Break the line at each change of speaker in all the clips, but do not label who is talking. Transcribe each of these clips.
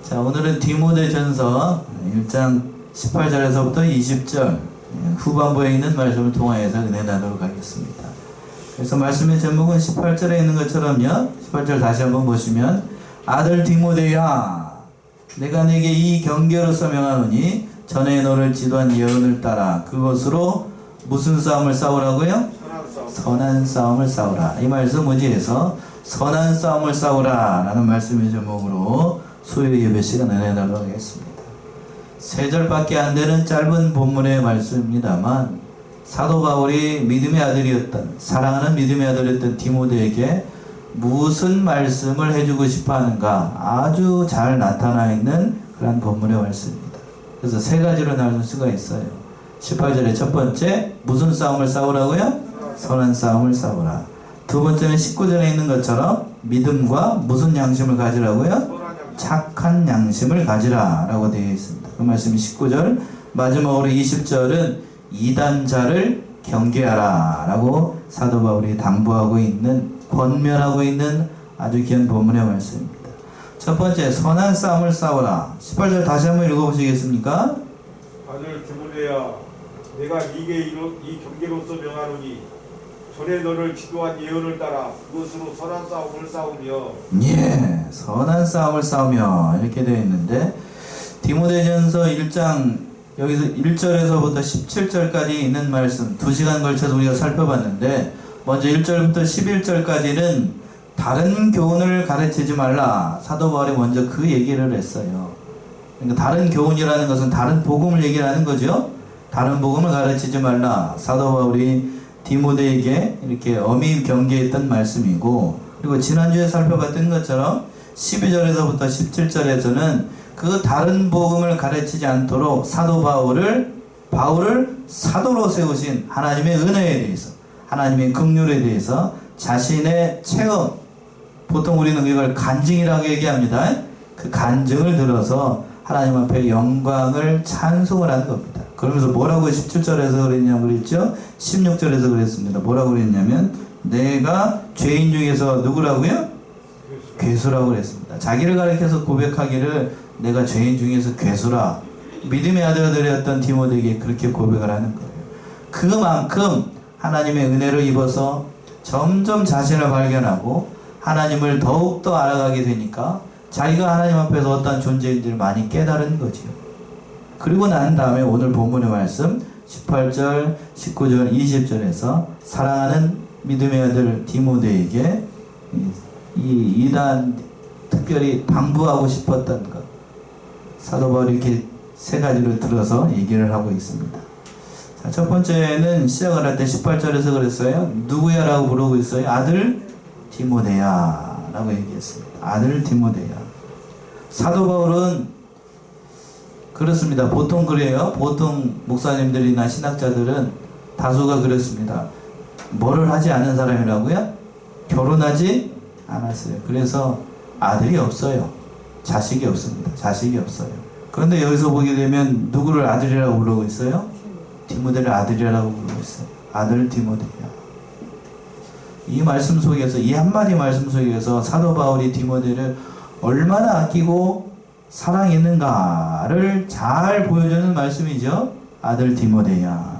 자, 오늘은 디모데전서 1장 18절에서부터 20절 후반부에 있는 말씀을 통하여서 은혜 나누도록 하겠습니다. 그래서 말씀의 제목은 18절에 있는 것처럼요, 18절 다시 한번 보시면, 아들 디모데야, 내가 네게 이 경계로서 명하노니 전에 너를 지도한 예언을 따라 그것으로 무슨 싸움을 싸우라고요? 선한 싸움을 싸우라. 이 말씀 의지해서 선한 싸움을 싸우라 라는 말씀의 제목으로 수요 예배 시간 은혜 나누도록 하겠습니다. 3절밖에 안 되는 짧은 본문의 말씀입니다만, 사도 바울이 믿음의 아들이었던, 사랑하는 믿음의 아들이었던 디모데에게 무슨 말씀을 해주고 싶어 하는가 아주 잘 나타나 있는 그런 본문의 말씀입니다. 그래서 3가지로 나눌 수가 있어요. 18절의 첫 번째, 무슨 싸움을 싸우라고요? 선한 싸움을 싸우라. 두 번째는 19절에 있는 것처럼 믿음과 무슨 양심을 가지라고요? 착한 양심을 가지라 라고 되어 있습니다. 그 말씀이 19절, 마지막으로 20절은 이단자를 경계하라 라고 사도 바울이 당부하고 있는, 권면하고 있는 아주 귀한 본문의 말씀입니다. 첫 번째, 선한 싸움을 싸우라. 18절 다시 한번 읽어보시겠습니까?
아들 디모데야, 내가 네게 이 경계로서 명하노니 전에 너를 지도한 예언을 따라 그것으로 선한 싸움을 싸우며.
예, 선한 싸움을 싸우며 이렇게 되어 있는데, 디모데전서 1장 여기서 1절에서부터 17절까지 있는 말씀 2시간 걸쳐서 우리가 살펴봤는데, 먼저 1절부터 11절까지는 다른 교훈을 가르치지 말라. 사도 바울이 먼저 그 얘기를 했어요. 그러니까 다른 교훈이라는 것은 다른 복음을 얘기하는 거죠. 다른 복음을 가르치지 말라. 사도 바울이 디모데에게 이렇게 엄히 경계했던 말씀이고, 그리고 지난주에 살펴봤던 것처럼 12절에서부터 17절에서는 그 다른 복음을 가르치지 않도록 사도 바울을 사도로 세우신 하나님의 은혜에 대해서, 하나님의 긍휼에 대해서 자신의 체험, 보통 우리는 이걸 간증이라고 얘기합니다. 그 간증을 들어서 하나님 앞에 영광을 찬송을 하는 겁니다. 그러면서 뭐라고 17절에서 그랬냐고 그랬죠? 16절에서 그랬습니다. 뭐라고 그랬냐면, 내가 죄인 중에서 누구라고요? 괴수라고 그랬습니다. 자기를 가리켜서 고백하기를 내가 죄인 중에서 괴수라. 믿음의 아들들이었던 디모데에게 그렇게 고백을 하는 거예요. 그만큼 하나님의 은혜를 입어서 점점 자신을 발견하고 하나님을 더욱더 알아가게 되니까 자기가 하나님 앞에서 어떤 존재인지를 많이 깨달은 거지요. 그리고 난 다음에 오늘 본문의 말씀 18절, 19절, 20절에서 사랑하는 믿음의 아들 디모데에게 이 이단 특별히 당부하고 싶었던 것, 사도 바울이 이렇게 3가지를 들어서 얘기를 하고 있습니다. 자, 첫 번째는 시작을 할 때 18절에서 그랬어요. 누구야? 라고 부르고 있어요. 아들 디모데야 라고 얘기했습니다. 아들 디모데야. 사도 바울은 그렇습니다. 보통 그래요. 보통 목사님들이나 신학자들은 다수가 그렇습니다. 뭐를 하지 않은 사람이라고요? 결혼하지 않았어요. 그래서 아들이 없어요. 자식이 없습니다. 자식이 없어요. 그런데 여기서 보게 되면 누구를 아들이라고 부르고 있어요? 디모데를 아들이라고 부르고 있어요. 아들 디모데야. 이 말씀 속에서, 이 한마디 말씀 속에서 사도 바울이 디모데를 얼마나 아끼고 사랑했는가를 잘 보여주는 말씀이죠. 아들 디모데야.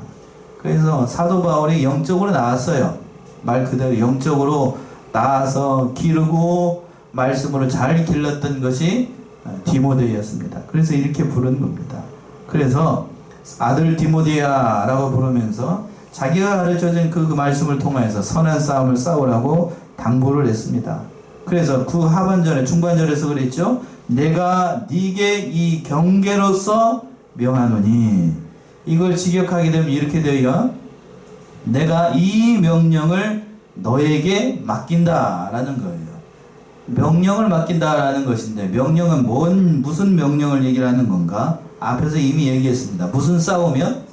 그래서 사도 바울이 영적으로 나왔어요. 말 그대로 영적으로 나와서 기르고 말씀으로 잘 길렀던 것이 디모데였습니다. 그래서 이렇게 부른 겁니다. 그래서 아들 디모데야 라고 부르면서 자기가 가르쳐준 그 말씀을 통해서 선한 싸움을 싸우라고 당부를 했습니다. 그래서 그 하반절에, 중반절에서 그랬죠. 내가 네게 이 경계로서 명하노니, 이걸 직역하게 되면 이렇게 돼요. 내가 이 명령을 너에게 맡긴다 라는 거예요. 명령을 맡긴다 라는 것인데, 명령은 무슨 명령을 얘기를 하는 건가? 앞에서 이미 얘기했습니다. 무슨 싸우면?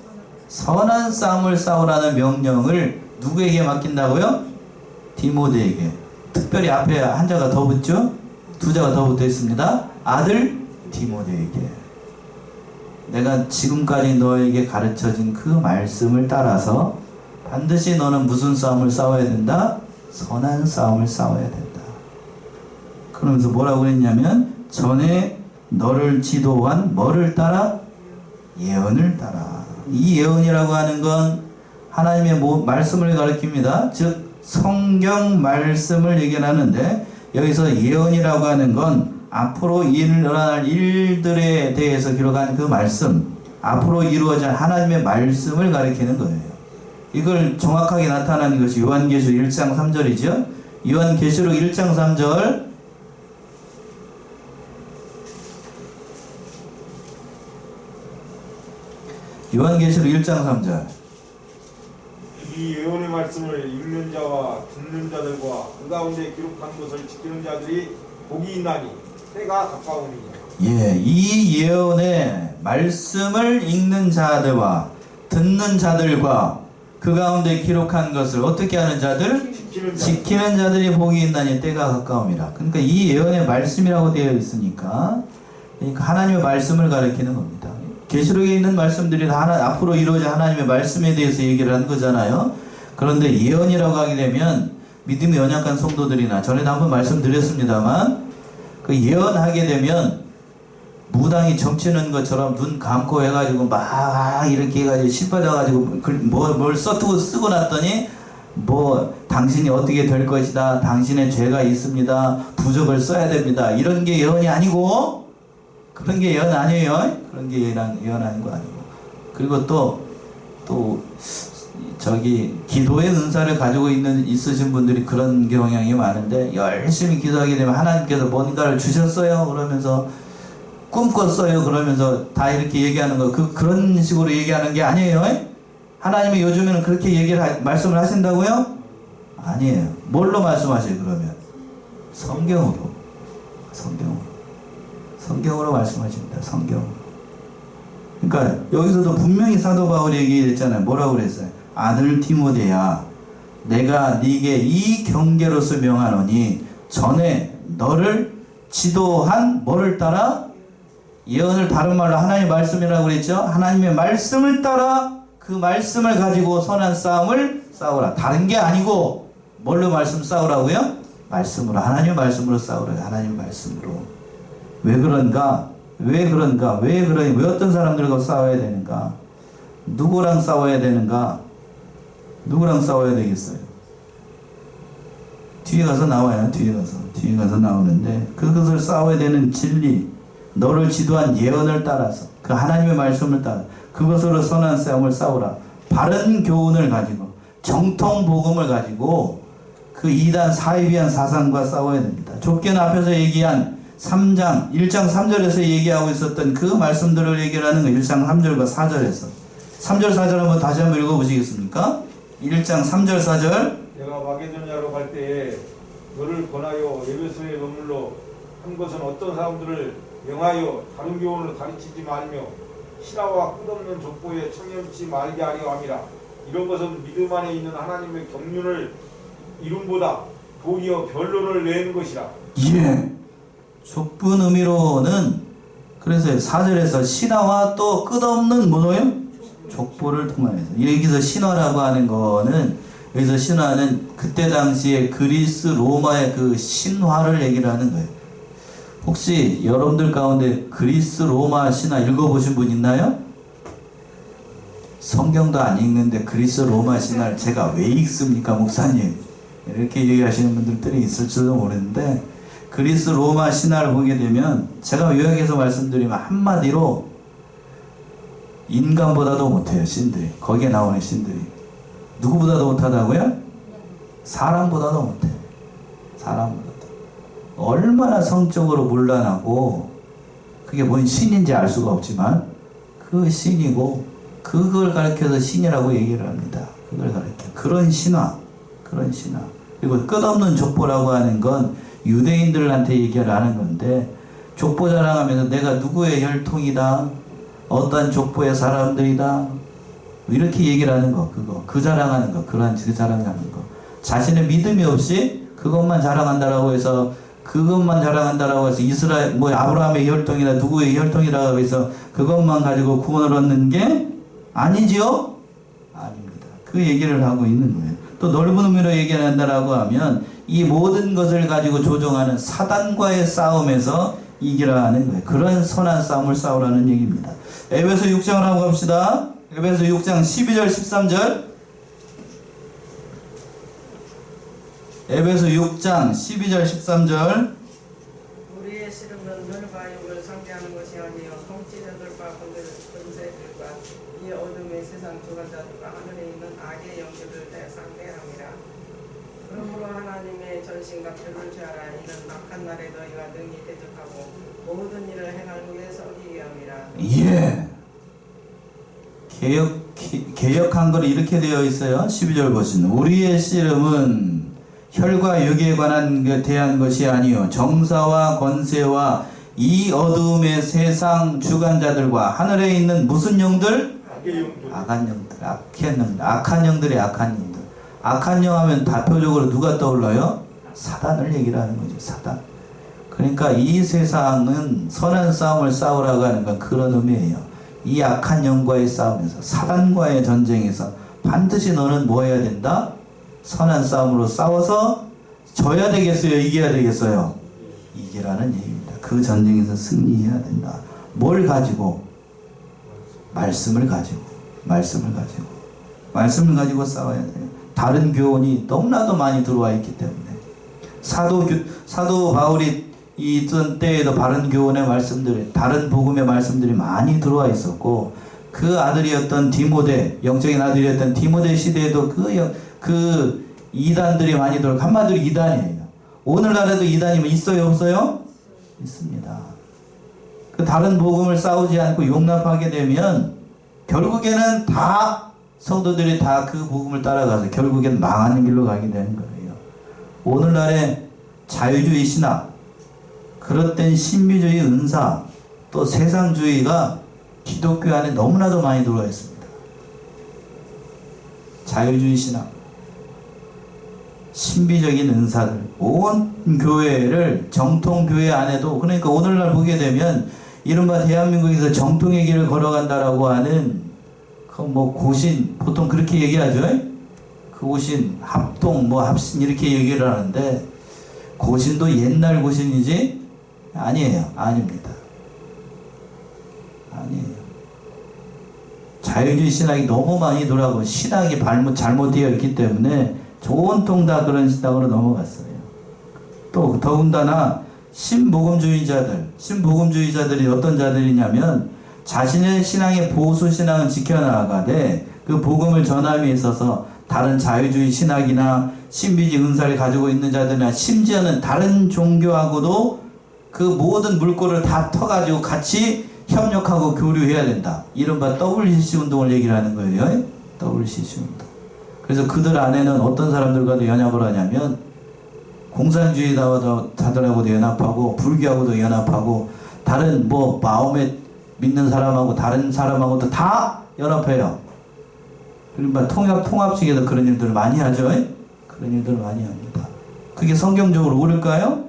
선한 싸움을 싸우라는 명령을 누구에게 맡긴다고요? 디모데에게. 특별히 앞에 한자가 더 붙죠? 2자가 더 붙어 있습니다. 아들 디모데에게. 내가 지금까지 너에게 가르쳐진 그 말씀을 따라서 반드시 너는 무슨 싸움을 싸워야 된다? 선한 싸움을 싸워야 된다. 그러면서 뭐라고 그랬냐면, 전에 너를 지도한 뭐를 따라? 예언을 따라. 이 예언이라고 하는 건 하나님의 말씀을 가리킵니다. 즉 성경 말씀을 얘기하는데, 여기서 예언이라고 하는 건 앞으로 일어날 일들에 대해서 기록한 그 말씀, 앞으로 이루어질 하나님의 말씀을 가리키는 거예요. 이걸 정확하게 나타나는 것이 요한계시록 1장 3절이죠. 요한계시록 1장 3절, 요한계시록 1장 3절.
이 예언의 말씀을 읽는 자와 듣는 자들과 그 가운데 기록한 것을 지키는 자들이 복이 있나니 때가 가까우니라.
예, 이 예언의 말씀을 읽는 자들과 듣는 자들과 그 가운데 기록한 것을 어떻게 하는 자들? 지키는 자들이 복이 있나니 때가 가까움이라. 그러니까 이 예언의 말씀이라고 되어 있으니까, 그러니까 하나님의 말씀을 가리키는 겁니다. 계시록에 있는 말씀들이 다 앞으로 이루어질 하나님의 말씀에 대해서 얘기를 하는 거잖아요. 그런데 예언이라고 하게 되면 믿음이 연약한 성도들이나, 전에도 한번 말씀드렸습니다만, 그 예언하게 되면 무당이 점치는 것처럼 눈 감고 해가지고 막 이렇게 해가지고 신받아가지고 뭘 쓰고 났더니 당신이 어떻게 될 것이다, 당신의 죄가 있습니다, 부적을 써야 됩니다, 이런 게 예언이 아니고, 그런 게 예언 아니에요. 그런 게 예언 아닌 거 아니고. 그리고 또 기도의 은사를 가지고 있으신 분들이 그런 경향이 많은데, 열심히 기도하게 되면 하나님께서 뭔가를 주셨어요 그러면서, 꿈꿨어요 그러면서 다 이렇게 얘기하는 거, 그런 식으로 얘기하는 게 아니에요. 하나님이 요즘에는 그렇게 말씀을 하신다고요? 아니에요. 뭘로 말씀하세요 그러면? 성경으로 말씀하십니다. 성경으로. 그러니까 여기서도 분명히 사도 바울이 얘기했잖아요. 뭐라고 그랬어요? 아들 디모데야, 내가 네게 이 경계로서 명하노니 전에 너를 지도한 뭐를 따라? 예언을 다른 말로 하나님의 말씀이라고 그랬죠. 하나님의 말씀을 따라 그 말씀을 가지고 선한 싸움을 싸우라. 다른 게 아니고 뭘로 말씀 싸우라고요? 말씀으로, 하나님의 말씀으로 싸우라. 하나님의 말씀으로. 왜 그런가? 왜 어떤 사람들과 싸워야 되는가? 누구랑 싸워야 되는가? 누구랑 싸워야 되겠어요? 뒤에 가서 나와요. 뒤에 가서 나오는데, 그것을 싸워야 되는 진리, 너를 지도한 예언을 따라서, 그 하나님의 말씀을 따라 그것으로 선한 싸움을 싸우라. 바른 교훈을 가지고, 정통 복음을 가지고 그 이단 사이비한 사상과 싸워야 됩니다. 좁게는 앞에서 얘기한 1장 3절에서 얘기하고 있었던 그 말씀들을 얘기하는 거, 1장 3절과 4절에서. 3절 4절 한번 다시 한번 읽어보시겠습니까? 1장 3절 4절.
내가 마게도냐로 갈 때에 너를 권하여 에베소에 머물러 한 것은 어떤 사람들을 명하여 다른 교훈을 가르치지 말며 신화와 끝없는 족보에 청렴치 말게 하려 함이라. 이런 것은 믿음 안에 있는 하나님의 경륜을 이름보다 도리어 변론을 내는 것이라.
예. 좁은 의미로는, 그래서 4절에서 신화와 또 끝없는 뭐예요? 족보를 통하여서. 여기서 신화라고 하는 거는, 여기서 신화는 그때 당시에 그리스 로마의 그 신화를 얘기를 하는 거예요. 혹시 여러분들 가운데 그리스 로마 신화 읽어보신 분 있나요? 성경도 안 읽는데 그리스 로마 신화를 제가 왜 읽습니까 목사님? 이렇게 얘기하시는 분들이 있을지도 모르는데, 그리스 로마 신화를 보게 되면 제가 요약해서 말씀드리면 한마디로 인간보다도 못해요. 신들이, 거기에 나오는 신들이 누구보다도 못하다고요? 사람보다도 못해요. 사람보다도. 얼마나 성적으로 문란하고, 그게 뭔 신인지 알 수가 없지만 그 신이고, 그걸 가르쳐서 신이라고 얘기를 합니다. 그걸 가르쳐. 그런 신화. 그리고 끝없는 족보라고 하는 건 유대인들한테 얘기를 하는 건데, 족보 자랑하면서 내가 누구의 혈통이다, 어떤 족보의 사람들이다, 이렇게 얘기를 하는 거, 그 자랑하는 거, 그 자랑하는 거. 자신의 믿음이 없이 그것만 자랑한다라고 해서 이스라엘, 아브라함의 혈통이나 누구의 혈통이라고 해서 그것만 가지고 구원을 얻는 게 아니지요? 아닙니다. 그 얘기를 하고 있는 거예요. 또 넓은 의미로 얘기한다라고 하면, 이 모든 것을 가지고 조종하는 사단과의 싸움에서 이기라는 거예요. 그런 선한 싸움을 싸우라는 얘기입니다. 에베소 6장을 한번 갑시다. 에베소 6장 12절 13절. 에베소 6장 12절 13절.
우리의 씨름은 혈과 육을 상대하는 것이 아니요 통치자들과 권세들과 이 어둠의 세상 주관자들과 하늘에 있는 악의 영들을 상대함이라. 그러므로 하나님의 전신과 표를 취하라. 이는 악한 날에 너희가 능히 대적하고 모든 일을 행할 후에 서기 위함이라.
예. 개역한 걸 이렇게 되어 있어요. 12절 보시면 우리의 씨름은 혈과 육에 대한 것이 아니요 정사와 권세와 이 어두움의 세상 주관자들과 하늘에 있는 무슨 영들? 악한 영들, 악한 영들의 악한 영들. 악한 영 하면 대표적으로 누가 떠올라요? 사단을 얘기를 하는 거죠. 사단. 그러니까 이 세상은 선한 싸움을 싸우라고 하는 건 그런 의미예요. 이 악한 영과의 싸움에서, 사단과의 전쟁에서 반드시 너는 뭐 해야 된다? 선한 싸움으로 싸워서 져야 되겠어요? 이겨야 되겠어요? 이기라는 얘기입니다. 그 전쟁에서 승리해야 된다. 뭘 가지고? 말씀을 가지고 싸워야 돼요. 다른 교훈이 너무나도 많이 들어와 있기 때문에 사도 바울이 있던 때에도 바른 교훈의 말씀들이, 다른 복음의 말씀들이 많이 들어와 있었고, 그 아들이었던 디모데, 영적인 아들이었던 디모데 시대에도 그 이단들이 많이 들어오고, 한마디로 이단이에요. 오늘날에도 이단이면 있어요, 없어요? 있습니다. 그 다른 복음을 싸우지 않고 용납하게 되면 결국에는 다 성도들이 다 그 복음을 따라가서 결국엔 망하는 길로 가게 되는 거예요. 오늘날의 자유주의 신학, 그릇된 신비주의 은사, 또 세상주의가 기독교 안에 너무나도 많이 들어와 있습니다. 자유주의 신학, 신비적인 은사들, 온 교회를 정통교회 안에도, 그러니까 오늘날 보게 되면 이른바 대한민국에서 정통의 길을 걸어간다라고 하는 그 고신, 보통 그렇게 얘기하죠. 그 고신, 합동, 합신 이렇게 얘기를 하는데, 고신도 옛날 고신이지? 아니에요. 아닙니다. 아니에요. 자유주의 신학이 너무 많이 돌아가고 신학이 잘못되어 있기 때문에 온통 다 그런 신학으로 넘어갔어요. 또 더군다나 신복음주의자들이 어떤 자들이냐면 자신의 신앙의 보수 신앙은 지켜나가되 그 복음을 전함에 있어서 다른 자유주의 신학이나 신비주의 은사를 가지고 있는 자들이나 심지어는 다른 종교하고도 그 모든 물꼬를 다 터가지고 같이 협력하고 교류해야 된다. 이른바 WCC 운동을 얘기를 하는 거예요. WCC 운동. 그래서 그들 안에는 어떤 사람들과도 연합을 하냐면 공산주의자들하고도 연합하고 불교하고도 연합하고 다른 마음에 믿는 사람하고 다른 사람하고도 다 연합해요. 그러니까 통합식에서 그런 일들을 많이 하죠. 그런 일들을 많이 합니다. 그게 성경적으로 옳을까요?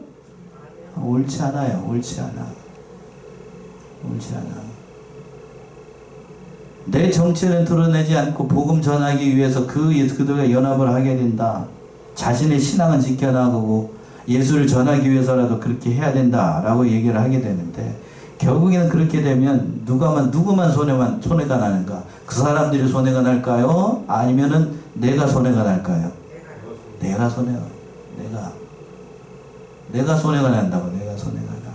옳지 않아요. 옳지 않아. 내 정체를 드러내지 않고 복음 전하기 위해서 그들과 연합을 하게 된다. 자신의 신앙은 지켜나가고 예수를 전하기 위해서라도 그렇게 해야 된다라고 얘기를 하게 되는데, 결국에는 그렇게 되면 누구만 손해가 나는가? 그 사람들이 손해가 날까요? 아니면은 내가 손해가 날까요? 내가 손해가 난다고. 내가 손해가 나.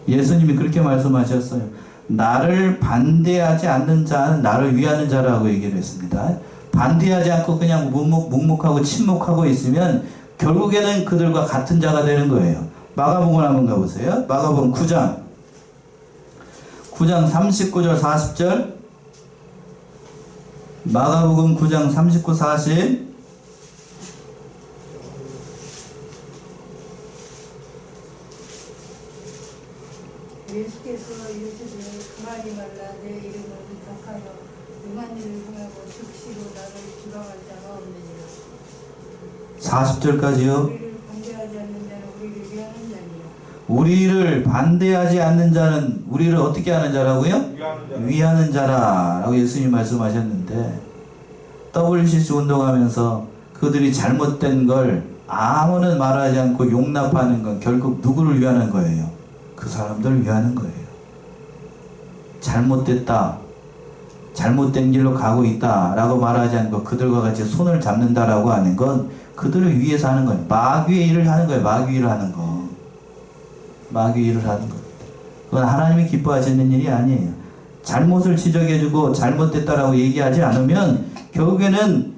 예수님이 그렇게 말씀하셨어요. 나를 반대하지 않는 자는 나를 위하는 자라고 얘기를 했습니다. 반대하지 않고 그냥 묵묵하고 침묵하고 있으면 결국에는 그들과 같은 자가 되는 거예요. 마가복음 한번 가보세요. 마가복음 9장 39절 40절. 마가복음 9장 39, 40.
예수께서 이르시되 가만히 말라. 내 이름을 부탁하여 능한 일을 행하고 즉시로 나를 주방할 자가 없느니라.
40절까지요.
우리를 반대하지 않는 자는
우리를 어떻게 하는 자라고요? 위하는 자라고 예수님이 말씀하셨는데, WCC 운동하면서 그들이 잘못된 걸 아무는 말하지 않고 용납하는 건 결국 누구를 위하는 거예요? 그 사람들을 위하는 거예요. 잘못됐다, 잘못된 길로 가고 있다 라고 말하지 않고 그들과 같이 손을 잡는다라고 하는 건 그들을 위해서 하는 거예요. 마귀의 일을 하는 거예요. 마귀의 일을 하는 거. 마귀의 일을 하는 거. 그건 하나님이 기뻐하시는 일이 아니에요. 잘못을 지적해주고 잘못됐다라고 얘기하지 않으면 결국에는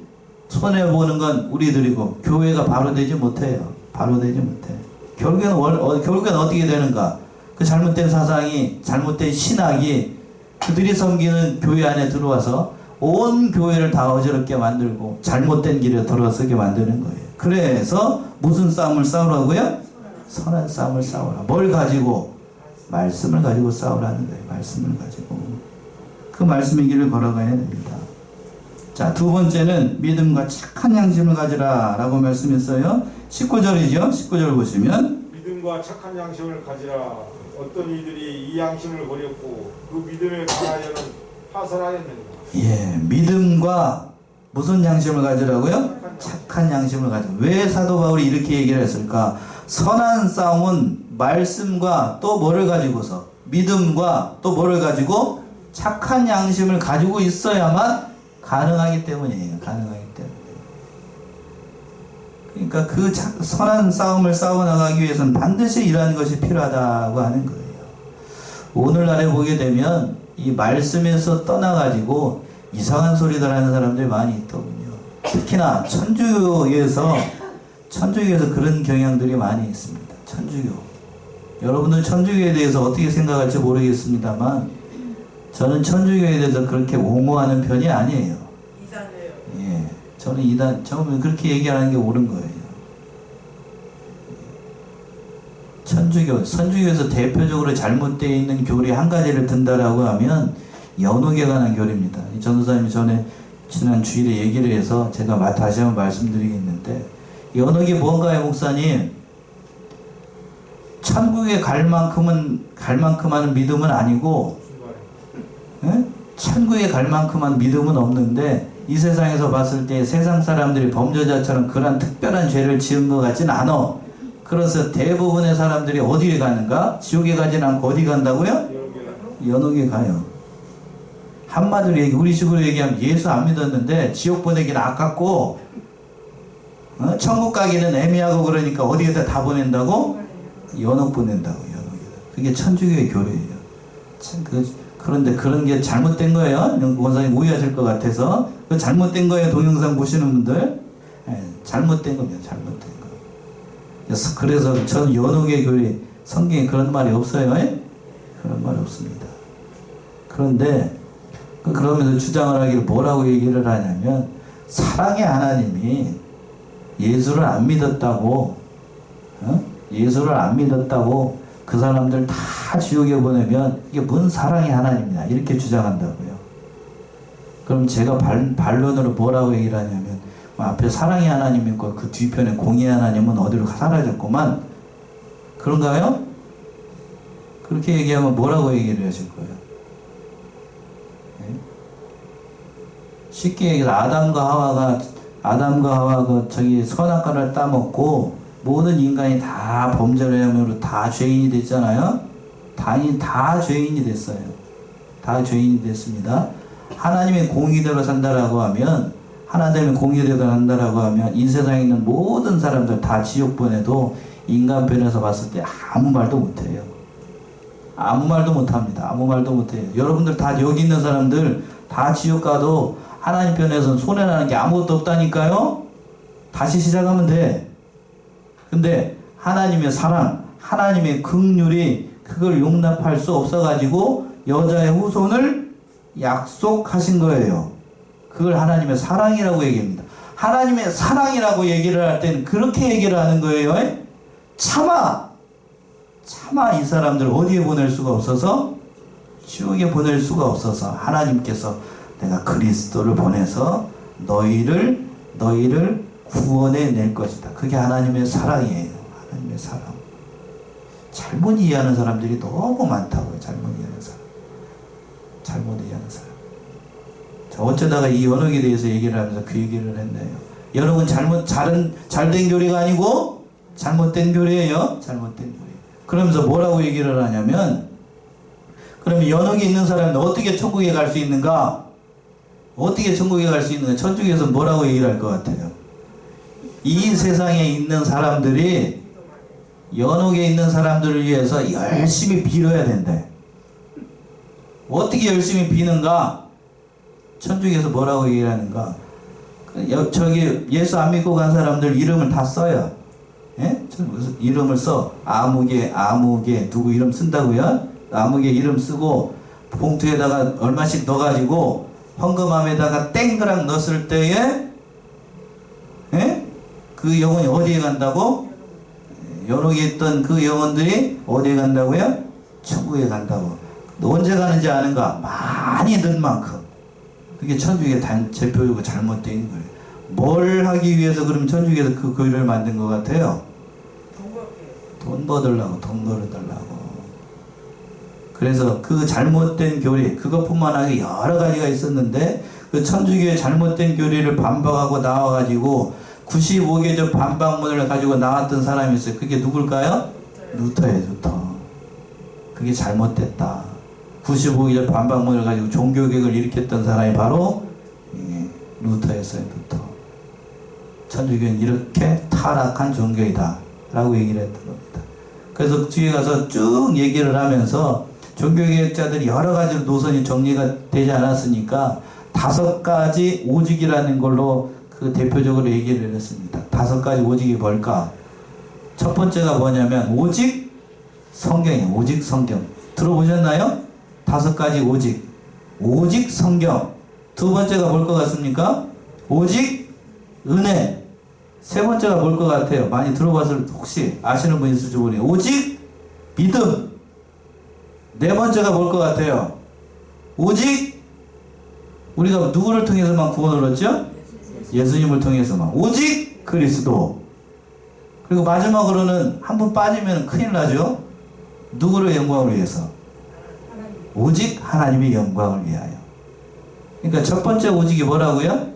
손해보는 건 우리들이고 교회가 바로 되지 못해요. 바로 되지 못해요. 결국에는 어떻게 되는가? 그 잘못된 사상이, 잘못된 신학이 그들이 섬기는 교회 안에 들어와서 온 교회를 다 어지럽게 만들고 잘못된 길에 들어서게 만드는 거예요. 그래서 무슨 싸움을 싸우라고요? 선한 싸움을 싸우라. 뭘 가지고? 말씀을 가지고 싸우라는 거예요. 말씀을 가지고. 그 말씀의 길을 걸어가야 됩니다. 자, 두 번째는 믿음과 착한 양심을 가지라 라고 말씀했어요. 19절이죠. 19절 보시면
믿음과 착한 양심을 가지라. 어떤 이들이 이 양심을 버렸고 그 믿음에 관하여는 파선하였는가.
예, 믿음과 무슨 양심을 가지라고요? 착한 양심을 가지라. 왜 사도 바울이 이렇게 얘기를 했을까? 선한 싸움은 말씀과 또 뭐를 가지고서, 믿음과 또 뭐를 가지고 착한 양심을 가지고 있어야만 가능하기 때문이에요. 가능하기 때문에. 그러니까 그 선한 싸움을 싸워나가기 위해서는 반드시 이러한 것이 필요하다고 하는 거예요. 오늘날에 보게 되면 이 말씀에서 떠나가지고 이상한 소리들 하는 사람들이 많이 있더군요. 특히나 천주교에서 그런 경향들이 많이 있습니다. 천주교. 여러분들 천주교에 대해서 어떻게 생각할지 모르겠습니다만 저는 천주교에 대해서 그렇게 옹호하는 편이 아니에요.
이상해요.
예, 저는 처음에 그렇게 얘기하는 게 옳은 거예요. 선주교에서 대표적으로 잘못되어 있는 교리 한 가지를 든다라고 하면 연옥에 관한 교리입니다. 이 전도사님이 전에 지난 주일에 얘기를 해서 제가 다시 한번 말씀드리겠는데, 연옥이 뭔가요, 목사님? 천국에 갈 만큼 하는 믿음은 아니고, 예? 천국에 갈 만큼만 믿음은 없는데 이 세상에서 봤을 때 세상 사람들이 범죄자처럼 그런 특별한 죄를 지은 것 같진 않아. 그래서 대부분의 사람들이 어디에 가는가? 지옥에 가진 않고 어디 간다고요? 연옥에 가요. 한마디로 우리식으로 얘기하면 예수 안 믿었는데 지옥 보내기는 아깝고 천국 가기는 애매하고 그러니까 어디에다 다 보낸다고? 연옥 보낸다고. 연옥에다. 그게 천주교의 교리예요. 그런데 그런 게 잘못된 거예요. 원사님 오해하실 것 같아서. 그 잘못된 거예요. 동영상 보시는 분들. 예, 잘못된 겁니다. 잘못된 거. 그래서 전 연옥의 교리, 성경에 그런 말이 없어요. 예? 그런 말이 없습니다. 그런데 그러면서 주장을 하기를 뭐라고 얘기를 하냐면 사랑의 하나님이 예수를 안 믿었다고, 예수를 안 믿었다고 그 사람들 다 지옥에 보내면 이게 뭔 사랑의 하나님이냐 이렇게 주장한다고요. 그럼 제가 반론으로 뭐라고 얘기를 하냐면 앞에 사랑의 하나님 있고 그 뒤편에 공의의 하나님은 어디로 사라졌구만. 그런가요? 그렇게 얘기하면 뭐라고 얘기를 하실 거예요? 네? 쉽게 얘기해서 아담과 하와가 저기 선악과를 따먹고 모든 인간이 다 범죄를 함으로 다 죄인이 됐잖아요. 다 죄인이 됐어요. 다 죄인이 됐습니다. 하나님의 공의대로 산다라고 하면, 하나님의 공의대로 산다라고 하면 이 세상에 있는 모든 사람들 다 지옥 보내도 인간 편에서 봤을 때 아무 말도 못해요. 아무 말도 못합니다. 아무 말도 못해요. 여러분들 다 여기 있는 사람들 다 지옥 가도 하나님 편에서는 손해나는 게 아무것도 없다니까요. 다시 시작하면 돼. 근데 하나님의 사랑, 하나님의 긍휼이 그걸 용납할 수 없어가지고 여자의 후손을 약속하신 거예요. 그걸 하나님의 사랑이라고 얘기합니다. 하나님의 사랑이라고 얘기를 할 때는 그렇게 얘기를 하는 거예요. 차마 이 사람들 어디에 보낼 수가 없어서, 지옥에 보낼 수가 없어서 하나님께서 내가 그리스도를 보내서 너희를 구원해 낼 것이다. 그게 하나님의 사랑이에요. 하나님의 사랑. 잘못 이해하는 사람들이 너무 많다고요. 잘못 이해하는 사람. 자, 어쩌다가 이 연옥에 대해서 얘기를 하면서 그 얘기를 했네요. 연옥은 잘된 교리가 아니고 잘못된 교리예요. 잘못된 교리. 그러면서 뭐라고 얘기를 하냐면, 그러면 연옥에 있는 사람은 어떻게 천국에 갈 수 있는가? 어떻게 천국에 갈 수 있는가? 천국에서 뭐라고 얘기를 할 것 같아요? 이 세상에 있는 사람들이 연옥에 있는 사람들을 위해서 열심히 빌어야 된대. 어떻게 열심히 비는가? 천국에서 뭐라고 얘기를 하는가? 저기 예수 안 믿고 간 사람들 이름을 다 써요. 예? 이름을 써. 아무개 누구 이름 쓴다고요? 아무개 이름 쓰고 봉투에다가 얼마씩 넣어가지고 헌금함에다가 땡그랑 넣었을 때에, 예? 그 영혼이 어디에 간다고? 연옥에 있던 그 영혼들이 어디에 간다고요? 천국에 간다고. 언제 가는지 아는가? 많이 는 만큼. 그게 천주교의 대표적으로 잘못된 거예요. 뭘 하기 위해서 그럼 천주교에서 그 교회를 만든 것 같아요? 돈 벌으려고. 그래서 그 잘못된 교리, 그것뿐만 아니라 여러 가지가 있었는데, 그 천주교의 잘못된 교리를 반박하고 나와가지고 95개조 반박문을 가지고 나왔던 사람이 있어요. 그게 누굴까요? 루터예요, 루터. 그게 잘못됐다. 95개조 반박문을 가지고 종교개혁을 일으켰던 사람이 바로 루터였어요, 루터. 천주교는 이렇게 타락한 종교이다 라고 얘기를 했던 겁니다. 그래서 뒤에 가서 쭉 얘기를 하면서 종교개혁자들이 여러 가지로 노선이 정리가 되지 않았으니까 5가지 오직이라는 걸로 그 대표적으로 얘기를 했습니다. 5가지 오직이 뭘까? 첫 번째가 뭐냐면 오직 성경이에요. 오직 성경. 들어보셨나요? 5가지 오직. 오직 성경. 두 번째가 뭘 것 같습니까? 오직 은혜. 세 번째가 뭘 것 같아요? 많이 들어봐서 혹시 아시는 분 있을지 모르겠어요. 오직 믿음. 네 번째가 뭘 것 같아요? 오직 우리가 누구를 통해서만 구원을 얻죠? 예수님을 통해서만. 오직 그리스도. 그리고 마지막으로는 한 번 빠지면 큰일 나죠? 누구를 영광을 위해서? 오직 하나님의 영광을 위하여. 그러니까 첫 번째 오직이 뭐라고요?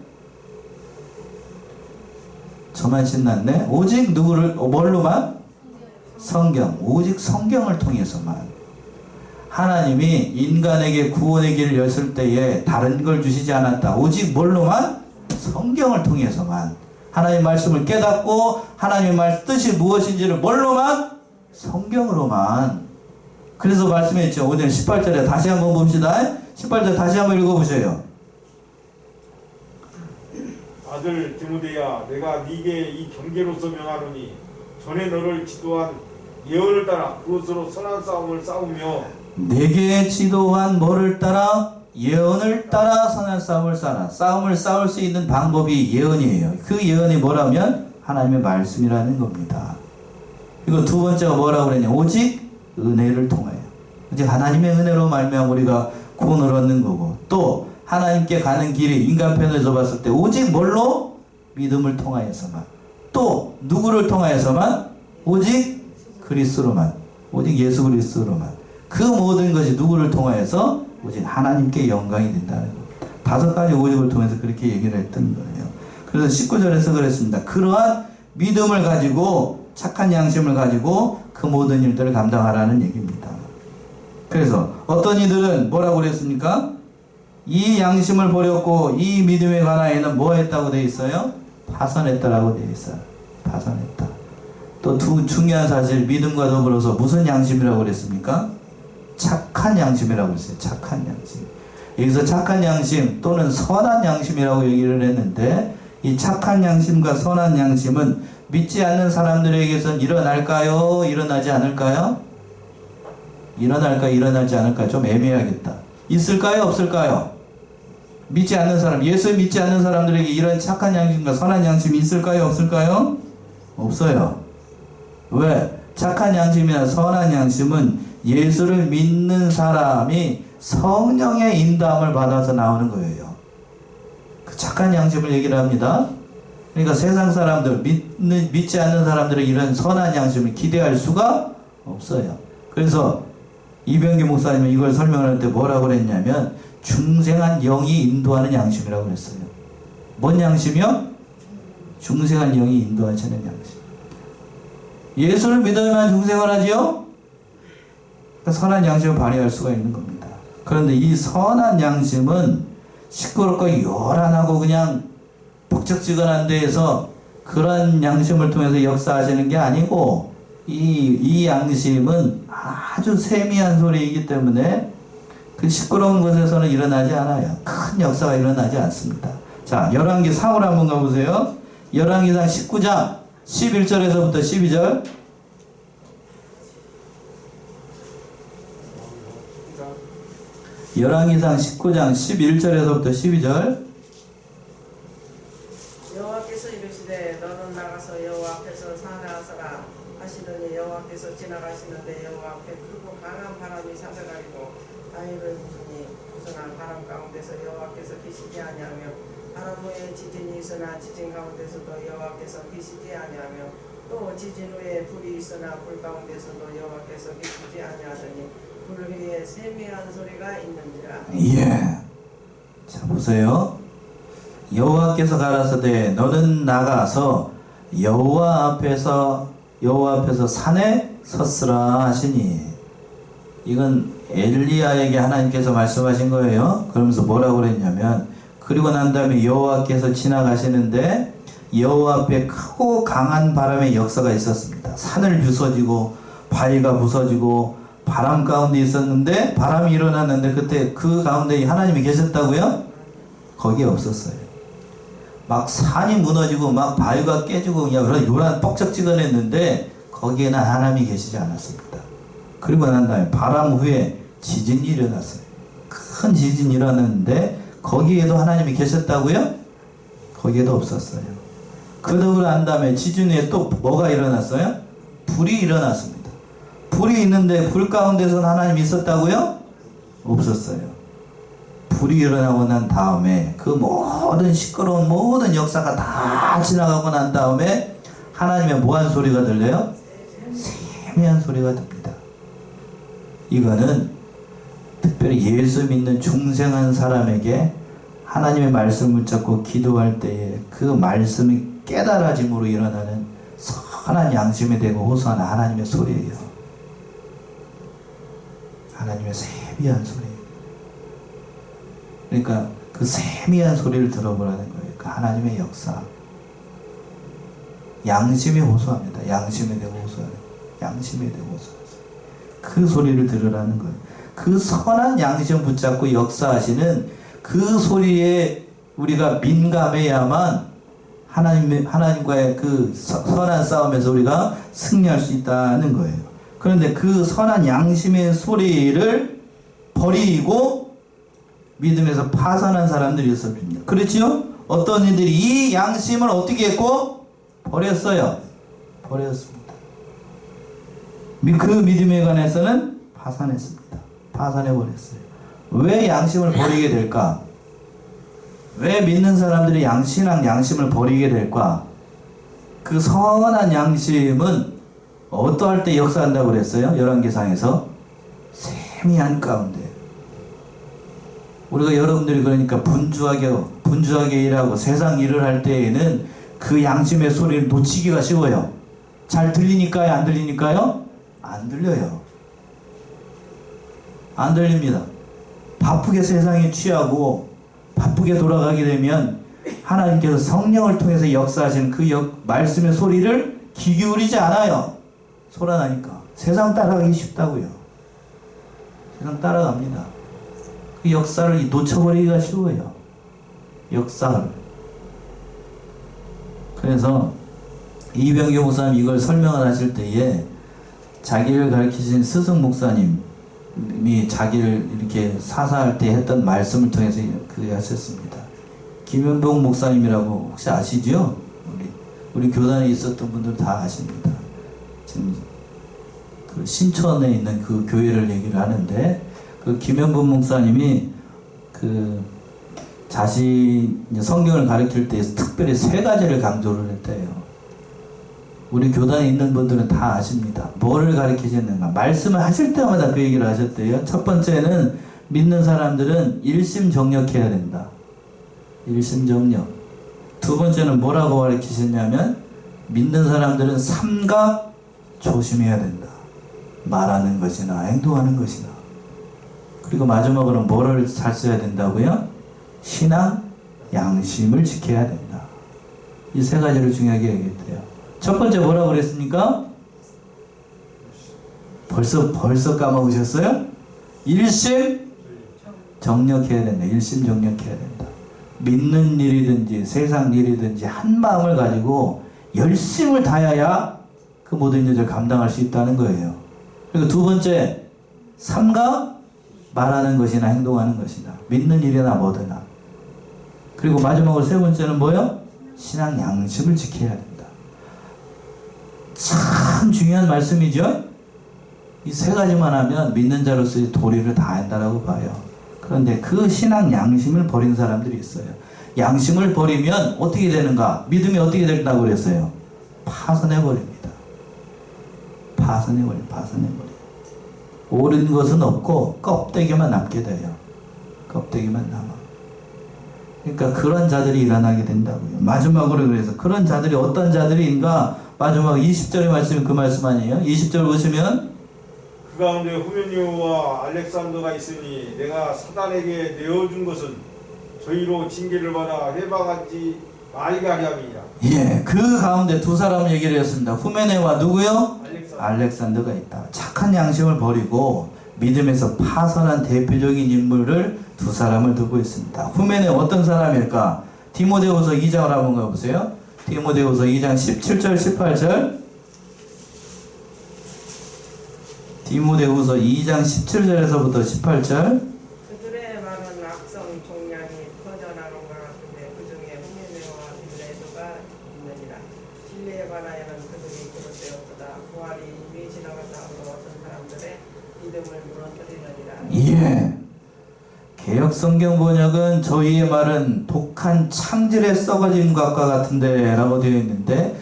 저만 신났네. 오직 누구를, 뭘로만? 성경. 오직 성경을 통해서만. 하나님이 인간에게 구원의 길을 여실 때에 다른 걸 주시지 않았다. 오직 뭘로만? 성경을 통해서만. 하나님의 말씀을 깨닫고 하나님의 뜻이 무엇인지를 뭘로만? 성경으로만. 그래서 말씀했죠. 오늘 18절에 다시 한번 봅시다. 18절 다시 한번 읽어보세요.
아들 디모데야, 내가 네게 이 경계로서 명하노니 전에 너를 지도한 예언을 따라 그것으로 선한 싸움을 싸우며
내게 지도한 뭐를 따라? 예언을 따라 선한 싸움을 싸라. 싸움을 싸울 수 있는 방법이 예언이에요. 그 예언이 뭐라면 하나님의 말씀이라는 겁니다. 그리고 두 번째가 뭐라고 그랬냐? 오직 은혜를 통하여. 이제 하나님의 은혜로 말미암아 우리가 구원을 얻는 거고, 또 하나님께 가는 길이 인간편에서 봤을 때 오직 뭘로? 믿음을 통하여서만. 또 누구를 통하여서만? 오직 그리스도로만. 오직 예수 그리스도로만. 그 모든 것이 누구를 통하여서? 오직 하나님께 영광이 된다는 겁니다. 5가지 오직을 통해서 그렇게 얘기를 했던 거예요. 그래서 19절에서 그랬습니다. 그러한 믿음을 가지고, 착한 양심을 가지고 그 모든 일들을 감당하라는 얘기입니다. 그래서 어떤 이들은 뭐라고 그랬습니까? 이 양심을 버렸고 이 믿음에 관하여는 뭐 했다고 되어 있어요? 파선했다라고 되어 있어요. 파선했다. 또 두 중요한 사실, 믿음과 더불어서 무슨 양심이라고 그랬습니까? 착한 양심이라고 했어요. 착한 양심. 여기서 착한 양심 또는 선한 양심이라고 얘기를 했는데, 이 착한 양심과 선한 양심은 믿지 않는 사람들에게선 일어날까요? 일어나지 않을까요? 일어날까 일어나지 않을까? 좀 애매하겠다. 있을까요? 없을까요? 믿지 않는 사람, 예수 믿지 않는 사람들에게 이런 착한 양심과 선한 양심이 있을까요? 없을까요? 없어요. 왜? 착한 양심이나 선한 양심은 예수를 믿는 사람이 성령의 인도함을 받아서 나오는 거예요. 그 착한 양심을 얘기를 합니다. 그러니까 세상 사람들, 믿지 않는 사람들은 이런 선한 양심을 기대할 수가 없어요. 그래서 이병기 목사님은 이걸 설명할 때 뭐라고 그랬냐면 중생한 영이 인도하는 양심이라고 그랬어요. 뭔 양심이요? 중생한 영이 인도하시는 양심. 예수를 믿어야만 중생을 하지요? 선한 양심을 발휘할 수가 있는 겁니다. 그런데 이 선한 양심은 시끄럽고 요란하고 그냥 북적지근한 데에서 그런 양심을 통해서 역사하시는 게 아니고 이 양심은 아주 세미한 소리이기 때문에 그 시끄러운 곳에서는 일어나지 않아요. 큰 역사가 일어나지 않습니다. 자, 열왕기 4월 한번 가보세요. 열왕기상 19장 11절에서부터 12절. 열왕기상 19장 11절에서부터 12절.
여호와께서 이르시되 너는 나가서 여호와 앞에서 사나하서라 하시더니 여호와께서 지나가시는데 여호와 앞에 크고 강한 바람이 사겨가지고 바위를 부수나 바람 가운데서 여호와께서 계시지 아니하며 바람 후에 지진이 있으나 지진 가운데서도 여호와께서 계시지 아니하며 또 지진 후에 불이 있으나 불 가운데서도 여호와께서 계시지 아니하더니 불 위에 세미한 소리가 있는지라.
예. 자, 보세요. 여호와께서 가라사대 너는 나가서 여호와 앞에서 산에 섰으라 하시니, 이건 엘리야에게 하나님께서 말씀하신 거예요. 그러면서 뭐라고 그랬냐면, 그리고 난 다음에 여호와께서 지나가시는데 여호와 앞에 크고 강한 바람의 역사가 있었습니다. 산을 부서지고 바위가 부서지고 바람 가운데 있었는데, 바람이 일어났는데 그때 그 가운데 하나님이 계셨다고요? 거기에 없었어요. 막 산이 무너지고 막 바위가 깨지고 그냥 그런 요란 뻑적지근했는데 거기에는 하나님이 계시지 않았습니다. 그리고 난 다음에 바람 후에 지진이 일어났어요. 큰 지진이 일어났는데 거기에도 하나님이 계셨다고요? 거기에도 없었어요. 그러고 난 다음에 지진 후에 또 뭐가 일어났어요? 불이 일어났습니다. 불이 있는데 불 가운데서는 하나님이 있었다고요? 없었어요. 불이 일어나고 난 다음에 그 모든 시끄러운 모든 역사가 다 지나가고 난 다음에 하나님의 뭐한 소리가 들려요? 세미한 소리가 듭니다. 이거는 특별히 예수 믿는 중생한 사람에게 하나님의 말씀을 잡고 기도할 때에 그 말씀이 깨달아짐으로 일어나는 선한 양심에 대고 호소하는 하나님의 소리예요. 하나님의 세미한 소리. 그러니까 그 세미한 소리를 들어보라는 거예요. 그 하나님의 역사. 양심이 호소합니다. 양심에 대고 호소하는 거예요. 양심에 대고 호소하는 거예요. 그 소리를 들으라는 거예요. 그 선한 양심 붙잡고 역사하시는 그 소리에 우리가 민감해야만 하나님과의 그 선한 싸움에서 우리가 승리할 수 있다는 거예요. 그런데 그 선한 양심의 소리를 버리고 믿음에서 파산한 사람들이 있었거든요. 그렇죠? 어떤 이들이 이 양심을 어떻게 했고? 버렸어요. 버렸습니다. 그 믿음에 관해서는 파산했습니다. 파산해버렸어요. 왜 양심을 버리게 될까? 왜 믿는 사람들이 신앙 양심을 버리게 될까? 그 선한 양심은 어떠할 때 역사한다고 그랬어요? 열왕기상에서 세미한 가운데. 우리가 여러분들이 그러니까 분주하게 일하고 세상 일을 할 때에는 그 양심의 소리를 놓치기가 쉬워요. 잘 들리니까요? 안 들리니까요? 안 들려요. 안 들립니다. 바쁘게 세상에 취하고 바쁘게 돌아가게 되면 하나님께서 성령을 통해서 역사하시는 그 말씀의 소리를 귀 기울이지 않아요. 소란하니까. 세상 따라가기 쉽다고요. 세상 따라갑니다. 그 역사를 놓쳐버리기가 쉬워요. 역사를. 그래서 이병규 목사님 이걸 설명을 하실 때에 자기를 가르치신 스승 목사님이 자기를 이렇게 사사할 때 했던 말씀을 통해서 그렇게 하셨습니다. 김현봉 목사님이라고 혹시 아시죠? 우리 교단에 있었던 분들 다 아십니다. 지금 그 신천에 있는 그 교회를 얘기를 하는데, 그 김현봉 목사님이 그 자신 성경을 가르칠 때 특별히 3가지를 강조를 했대요. 우리 교단에 있는 분들은 다 아십니다. 뭐를 가르치셨는가? 말씀을 하실 때마다 그 얘기를 하셨대요. 첫 번째는 믿는 사람들은 일심정력해야 된다. 일심정력. 두 번째는 뭐라고 가르치셨냐면 믿는 사람들은 삼가 조심해야 된다. 말하는 것이나 행동하는 것이나. 그리고 마지막으로 뭐를 잘 써야 된다고요? 신앙, 양심을 지켜야 된다. 이 세 가지를 중요하게 얘기했대요. 첫 번째 뭐라고 그랬습니까? 벌써 까먹으셨어요? 일심 정력해야 된다. 일심 정력해야 된다. 믿는 일이든지 세상 일이든지 한 마음을 가지고 열심을 다해야 그 모든 일을 감당할 수 있다는 거예요. 그리고 두 번째, 삼가 말하는 것이나 행동하는 것이나 믿는 일이나 뭐든나. 그리고 마지막으로 세 번째는 뭐요? 신앙 양심을 지켜야 된다. 참 중요한 말씀이죠. 이 세 가지만 하면 믿는 자로서의 도리를 다 한다라고 봐요. 그런데 그 신앙 양심을 버린 사람들이 있어요. 양심을 버리면 어떻게 되는가? 믿음이 어떻게 된다고 그랬어요? 파손해버립니다. 파손해버려요. 옳은 것은 없고 껍데기만 남게 돼요. 껍데기만 남아. 그러니까 그런 자들이 일어나게 된다고요. 마지막으로 그래서 그런 자들이 어떤 자들인가? 마지막 20절의 말씀이 그 말씀 아니에요? 20절 보시면
그 가운데 후메니오와 알렉산더가 있으니 내가 사단에게 내어준 것은 저희로 징계를 받아 해방하지 말게 하려 함이니라.
예, 그 가운데 두 사람 얘기를 했습니다. 후메네와 누구요?
알렉산더.
알렉산더가 있다. 착한 양심을 버리고 믿음에서 파선한 대표적인 인물을 두 사람을 두고 있습니다. 후메네 어떤 사람일까? 디모데후서 2장을 한번 가보세요. 디모데후서 2장 17절 18절. 디모데후서 2장 17절에서부터 18절.
그들의 말은 악성 종량이 퍼져나간 것 같은데 그 중에 후메네와 빌레도가 있느니라. 진리에 관하여는 그들이 그릇되었도다. 부활이 이미 지나갔다므로 어떤 사람들의 믿음을 무너뜨리느니라.
예. 개역 성경 번역은 저희의 말은 독한 창질에 썩어진 것과 같은데 라고 되어 있는데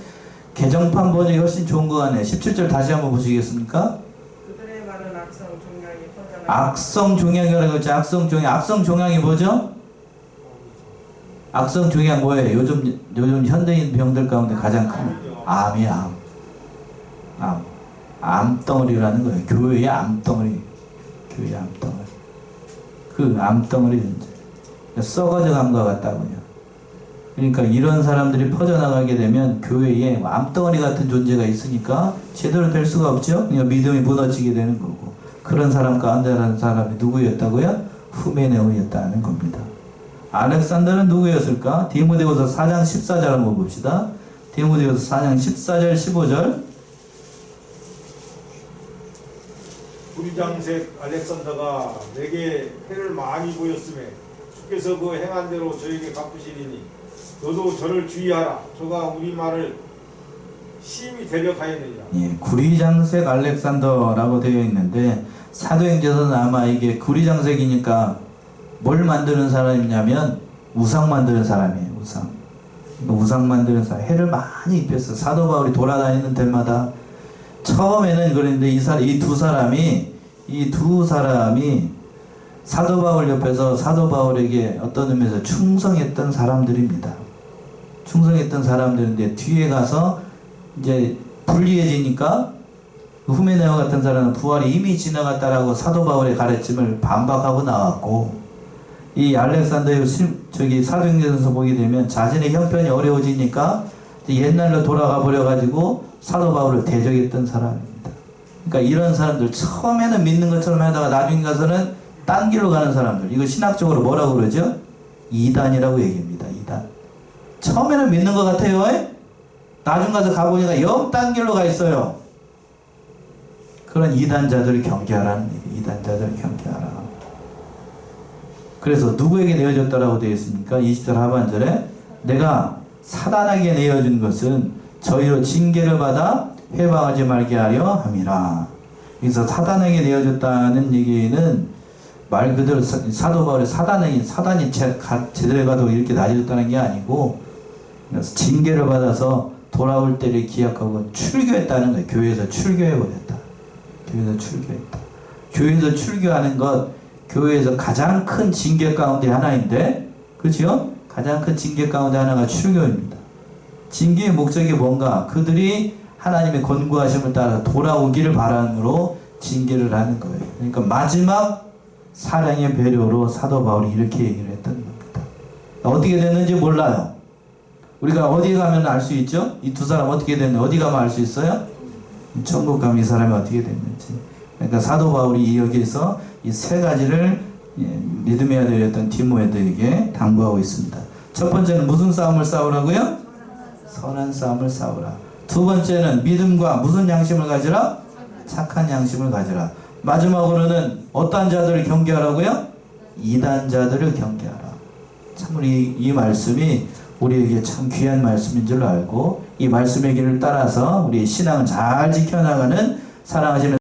개정판 번역이 훨씬 좋은 것 같네. 17절 다시 한번 보시겠습니까?
그들의 말은 악성 종량이 퍼져나간
악성 종양이라고 했죠. 악성 종양. 악성 종양이 뭐죠? 악성 종양 뭐예요? 요즘 현대인 병들 가운데 가장 큰 암이야. 암덩어리라는 거예요. 교회의 암덩어리. 교회의 암덩어리. 그 암덩어리 문제. 썩어져 간 것 같다고요. 그러니까 이런 사람들이 퍼져나가게 되면 교회에 암덩어리 같은 존재가 있으니까 제대로 될 수가 없죠. 그러니까 믿음이 무너지게 되는 거고. 그런 사람 가운데라는 사람이 누구였다고요? 후메네오였다는 겁니다. 알렉산더는 누구였을까? 디모데후서 4장 14절 한번 봅시다. 디모데후서 4장 14절 15절.
구리장색 알렉산더가 내게 해를 많이 보였음에 주께서 그 행한 대로 저에게 갚으시리니 너도 저를 주의하라. 저가 우리 말을 심히 대적하였느니라.
예, 구리장색 알렉산더라고 되어 있는데 사도행전에서는 아마 이게 구리장색이니까 뭘 만드는 사람이냐면 우상 만드는 사람이에요. 우상 만드는 사람. 해를 많이 입혔어. 사도 바울이 돌아다니는 데마다 처음에는 그랬는데 이 두 사람이 사도 바울 옆에서 사도 바울에게 어떤 의미에서 충성했던 사람들입니다. 충성했던 사람들인데 뒤에 가서 이제 불리해지니까 후메네오 같은 사람은 부활이 이미 지나갔다라고 사도 바울의 가르침을 반박하고 나왔고, 이 알렉산더의 사도행전에서 보게 되면 자신의 형편이 어려워지니까 옛날로 돌아가 버려가지고 사도 바울을 대적했던 사람입니다. 그러니까 이런 사람들 처음에는 믿는 것처럼 하다가 나중에 가서는 딴 길로 가는 사람들, 이거 신학적으로 뭐라고 그러죠? 이단이라고 얘기합니다. 이단. 처음에는 믿는 것 같아요. 나중 가서 가보니까 영 딴 길로 가 있어요. 그런 이단자들을 경계하라는 얘기. 이단자들을 경계하라. 그래서 누구에게 내어줬다라고 되어 있습니까? 20절 하반절에 내가 사단에게 내어준 것은 저희로 징계를 받아 해방하지 말게 하려 함이라. 그래서 사단에게 내어줬다는 얘기는 말 그대로 사도 바울의 사단이 제대로 가도 이렇게 낮아졌다는 게 아니고, 그래서 징계를 받아서 돌아올 때를 기약하고 출교했다는 거예요. 교회에서 출교해버렸다. 교회에서 출교했다. 교회에서 출교하는 것, 교회에서 가장 큰 징계 가운데 하나인데, 그렇죠? 가장 큰 징계 가운데 하나가 출교입니다. 징계의 목적이 뭔가? 그들이 하나님의 권고하심을 따라 돌아오기를 바람으로 징계를 하는 거예요. 그러니까 마지막 사랑의 배려로 사도 바울이 이렇게 얘기를 했던 겁니다. 어떻게 됐는지 몰라요. 우리가 어디 가면 알 수 있죠? 이 두 사람 어떻게 됐는지 어디 가면 알 수 있어요? 천국 가면 이 사람이 어떻게 됐는지. 그러니까 사도 바울이 여기에서 이 세 가지를 믿음의 아들이었던 디모데에게 당부하고 있습니다. 첫 번째는 무슨 싸움을 싸우라고요? 선한 싸움을 싸우라. 두 번째는 믿음과 무슨 양심을 가지라? 착한 양심을 가지라. 마지막으로는 어떠한 자들을 경계하라고요? 이단자들을 경계하라. 참 이 말씀이 우리에게 참 귀한 말씀인 줄 알고 이 말씀의 길을 따라서 우리 신앙을 잘 지켜나가는 사랑하시는